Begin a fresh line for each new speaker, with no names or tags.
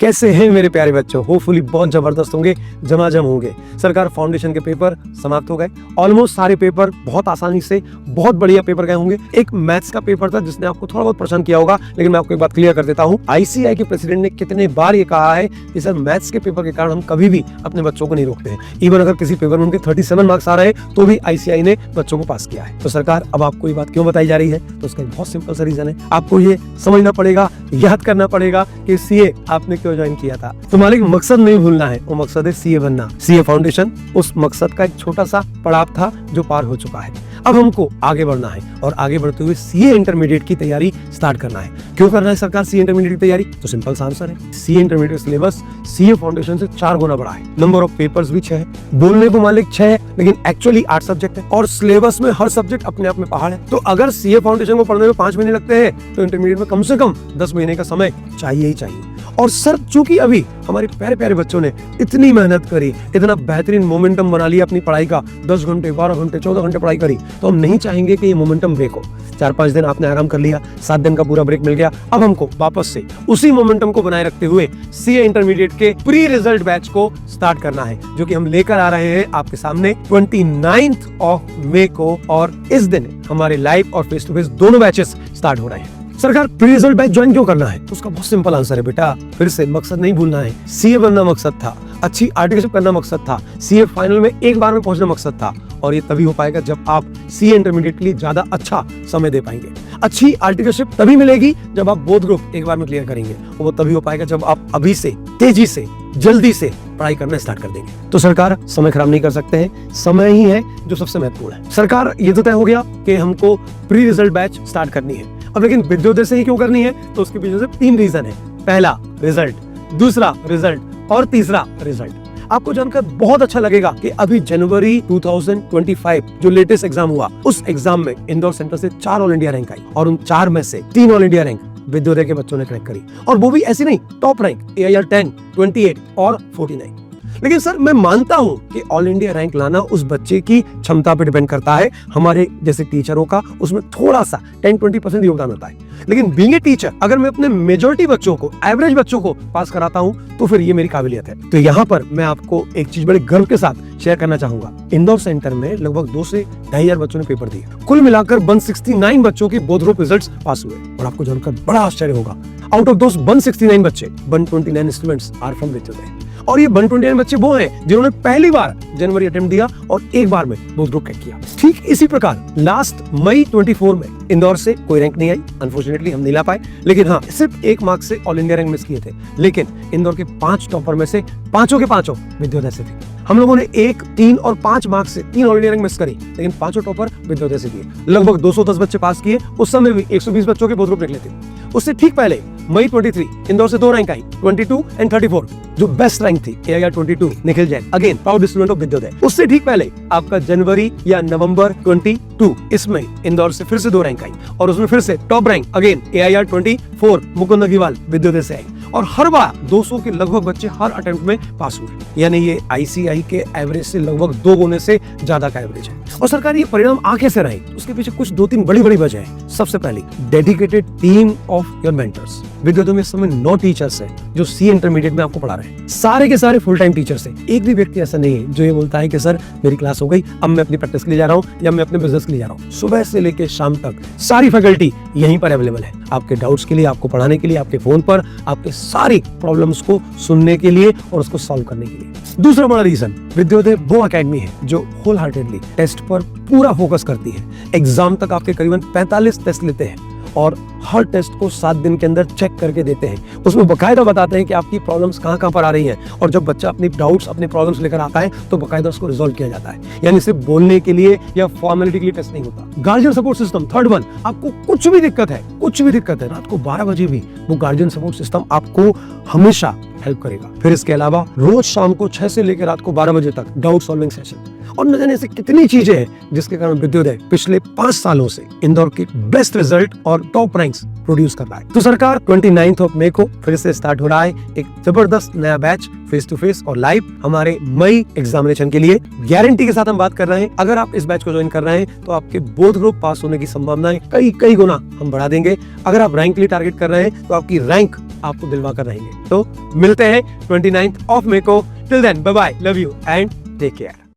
कैसे हैं मेरे प्यारे बच्चों? होपफुली बहुत जबरदस्त होंगे, जमाजम होंगे। सरकार फाउंडेशन के पेपर समाप्त हो गए। ऑलमोस्ट सारे पेपर बहुत आसानी से बहुत बढ़िया पेपर गए होंगे। एक मैथ्स का पेपर था जिसने आपको थोड़ा बहुत परेशान किया होगा, लेकिन मैं आपको एक बात क्लियर कर देता हूँ। आईसीएआई के प्रेसिडेंट ने कितने बार ये कहा है कि सर मैथ्स के पेपर के कारण हम कभी भी अपने बच्चों को नहीं रोकते हैं। इवन अगर किसी पेपर में उनके 37 मार्क्स आ रहे हैं तो भी आईसीएआई ने बच्चों को पास किया है। तो सरकार अब आपको ये बात क्यों बताई जा रही है? तो उसका बहुत सिंपल सा रीजन है। आपको ये समझना पड़ेगा, याद करना पड़ेगा कि सीए आपने क्यों ज्वाइन किया था। तुम्हारे मकसद नहीं भूलना है, वो मकसद है सीए बनना। सीए फाउंडेशन उस मकसद का एक छोटा सा पड़ाव था जो पार हो चुका है। अब हमको आगे बढ़ना है और आगे बढ़ते हुए सीए इंटरमीडिएट की तैयारी स्टार्ट करना है। क्यों करना है सरकार सीए इंटरमीडिएट की तैयारी? तो सिंपल सा आंसर है, CA intermediate syllabus CA foundation से 4 गुना बड़ा है। नंबर ऑफ पेपर्स भी 6 है, बोलने को मालिक 6 है, लेकिन एक्चुअली 8 सब्जेक्ट है और सिलेबस में हर सब्जेक्ट अपने आप में पहाड़ है। तो अगर सीए फाउंडेशन को पढ़ने में 5 महीने लगते हैं तो इंटरमीडिएट में कम से कम 10 महीने का समय चाहिए ही चाहिए। और सर चूंकि अभी हमारे प्यारे प्यारे बच्चों ने इतनी मेहनत करी, इतना बेहतरीन मोमेंटम बना लिया अपनी पढ़ाई का, 10 घंटे 12 घंटे 14 घंटे पढ़ाई करी, तो हम नहीं चाहेंगे कि ये मोमेंटम ब्रेक हो। 4-5 दिन आपने आराम कर लिया, 7 दिन का पूरा ब्रेक मिल गया। अब हमको वापस से उसी मोमेंटम को बनाए रखते हुए सीए इंटरमीडिएट के प्री रिजल्ट बैच को स्टार्ट करना है, जो कि हम लेकर आ रहे हैं आपके सामने 29 मई को। और इस दिन हमारे लाइव और फेस टू फेस दोनों बैचेस स्टार्ट हो रहे हैं। सरकार प्री रिजल्ट बैच ज्वाइन क्यों करना है? तो उसका बहुत सिंपल आंसर है बेटा, फिर से मकसद नहीं भूलना है। सीए बनना मकसद था, अच्छी आर्टिकलशिप करना मकसद था, सीए फाइनल में एक बार में पहुंचना मकसद था। और ये तभी हो पाएगा जब आप सीए इंटरमीडिएट के लिए ज्यादा अच्छा समय दे पाएंगे। अच्छी आर्टिकलशिप तभी मिलेगी जब आप बोथ ग्रुप एक बार में क्लियर करेंगे, और वो तभी हो पाएगा जब आप अभी से तेजी से जल्दी से पढ़ाई करना स्टार्ट कर देंगे। तो सरकार समय खराब नहीं कर सकते हैं, समय ही है जो सबसे महत्वपूर्ण है। सरकार ये तो तय हो गया कि हमको प्री रिजल्ट बैच स्टार्ट करनी है। अब लेकिन विद्योदय से ही क्यों करनी है? तो उसके पीछे से 3 रीजन है। पहला रिजल्ट, दूसरा रिजल्ट और तीसरा रिजल्ट। आपको जानकर बहुत अच्छा लगेगा कि अभी जनवरी 2025 जो लेटेस्ट एग्जाम हुआ, उस एग्जाम में इंदौर सेंटर से 4 ऑल इंडिया रैंक आई और उन 4 में से 3 ऑल इंडिया रैंक विद्योदय के बच्चों ने क्रैक करी। और वो भी ऐसी नहीं, टॉप रैंक AIR 10, 28 और 49। लेकिन सर मैं मानता हूं कि ऑल इंडिया रैंक लाना उस बच्चे की क्षमता पर डिपेंड करता है। हमारे जैसे टीचरों का उसमें थोड़ा सा 10-20% योगदान होता है। लेकिन बीइंग ए टीचर अगर मैं अपने मेजॉरिटी बच्चों को, एवरेज बच्चों को पास कराता हूं तो फिर ये मेरी काबिलियत है। तो यहाँ पर मैं आपको एक चीज बड़े गर्व के साथ शेयर करना चाहूंगा। इंदौर सेंटर में लगभग 2 से 2,500 बच्चों ने पेपर दिए। कुल मिलाकर 169 बच्चों की बोथ ग्रुप रिजल्ट्स पास हुए। और आपको जानकर बड़ा आश्चर्य होगा, आउट ऑफ दोस 169 बच्चे 129 स्टूडेंट्स आर फ्रॉम विद्योदय। और ये 129 बच्चे वो हैं जिन्होंने पहली बार जनवरी अटेम्प्ट दिया और एक बार में बोथ ग्रुप क्रैक किया। ठीक इसी प्रकार लास्ट मई 24 में इंदौर से कोई रैंक नहीं आई, अनफॉर्चुनेटली हम नहीं ला पाए। लेकिन हाँ, सिर्फ 1 मार्क्स से ऑल इंडिया रैंक मिस किए थे। लेकिन इंदौर के 5 टॉपर में से 5 के 5 विद्योदय से थे। हम लोगों ने 1, 3 और 5 मार्क्स से 3 ऑल इंडिया रैंक मिस करी, लेकिन 5 टॉपर विद्योदय से किए। लगभग 210 बच्चे पास किए। उस समय भी 120 बच्चों के बोथ ग्रुप निकले थे। उससे ठीक पहले मई 23 इंदौर से 2 रैंक आई, 22 एंड 34, जो बेस्ट रैंक थी AIR 22 Nikhil Jain, again proud student of Vidyoday. उससे ठीक पहले आपका जनवरी या नवंबर 22, इसमें इंदौर से फिर से 2 रैंक आई और उसमें फिर से top rank again AIR 24 Mukund Agarwal Vidyoday से आई। और हर बार 200 के लगभग बच्चे हर अटेम्प्ट में पास हुए। यानी ये आईसीआई के एवरेज से लगभग 2 गुने से ज्यादा का एवरेज है। और सरकार ये परिणाम आ कैसे रहे? उसके पीछे कुछ 2-3 बड़ी वजह है। सबसे पहली, dedicated team of your mentors. Vidyoday में इस समय 9 टीचर्स हैं जो सीए इंटरमीडिएट में आपको पढ़ा रहे हैं। सारे के सारे फुल टाइम टीचर्स हैं। एक भी व्यक्ति ऐसा नहीं है जो ये बोलता है कि सर मेरी क्लास हो गई, अब मैं अपनी प्रैक्टिस के लिए जा रहा हूँ या मैं अपने बिजनेस के लिए जा रहा हूँ। सुबह से लेकर शाम तक सारी फैकल्टी यहीं पर अवेलेबल है आपके डाउट्स के लिए, आपको पढ़ाने के लिए, आपके फोन पर, आपके सारी प्रॉब्लम्स को सुनने के लिए और उसको सॉल्व करने के लिए। दूसरा बड़ा रीजन, विद्योदय वो एकेडमी है जो होल हार्टेडली टेस्ट पर पूरा फोकस करती है। एग्जाम तक आपके करीबन 45 टेस्ट लेते हैं और हर टेस्ट को 7 दिन के अंदर चेक करके देते हैं। उसमें बकायदा बताते हैं कि आपकी प्रॉब्लम्स कहाँ पर आ रही हैं, और जब बच्चा अपनी डाउट्स, अपने प्रॉब्लम्स लेकर आता है तो बकायदा उसको रिजॉल्व किया जाता है। यानी सिर्फ बोलने के लिए या फॉर्मेलिटी के लिए टेस्ट नहीं होता। Guardian support system, third one, आपको कुछ भी दिक्कत है रात को 12 बजे भी वो गार्जियन सपोर्ट सिस्टम आपको हमेशा हेल्प करेगा। फिर इसके अलावा रोज शाम को 6 से लेकर रात को 12 बजे तक डाउट सॉल्विंग सेशन, और न जाने ऐसी कितनी चीजें हैं जिसके कारण विद्योदय पिछले 5 सालों से इंदौर के बेस्ट रिजल्ट और टॉप रैंक्स प्रोड्यूस कर रहा है। तो सरकार 29 मई को फिर से स्टार्ट हो रहा है एक जबरदस्त नया बैच, फेस टू फेस और लाइव हमारे मई एग्जामिनेशन के लिए। गारंटी के साथ हम बात कर रहे हैं, अगर आप इस बैच को ज्वाइन कर रहे हैं तो आपके बोथ ग्रुप पास होने की संभावनाएं कई गुना हम बढ़ा देंगे। अगर आप रैंक के लिए टारगेट कर रहे हैं तो आपकी रैंक आपको दिलवा कर रहेंगे। तो मिलते हैं 29 ऑफ मई को। Till then bye bye, love you and take care.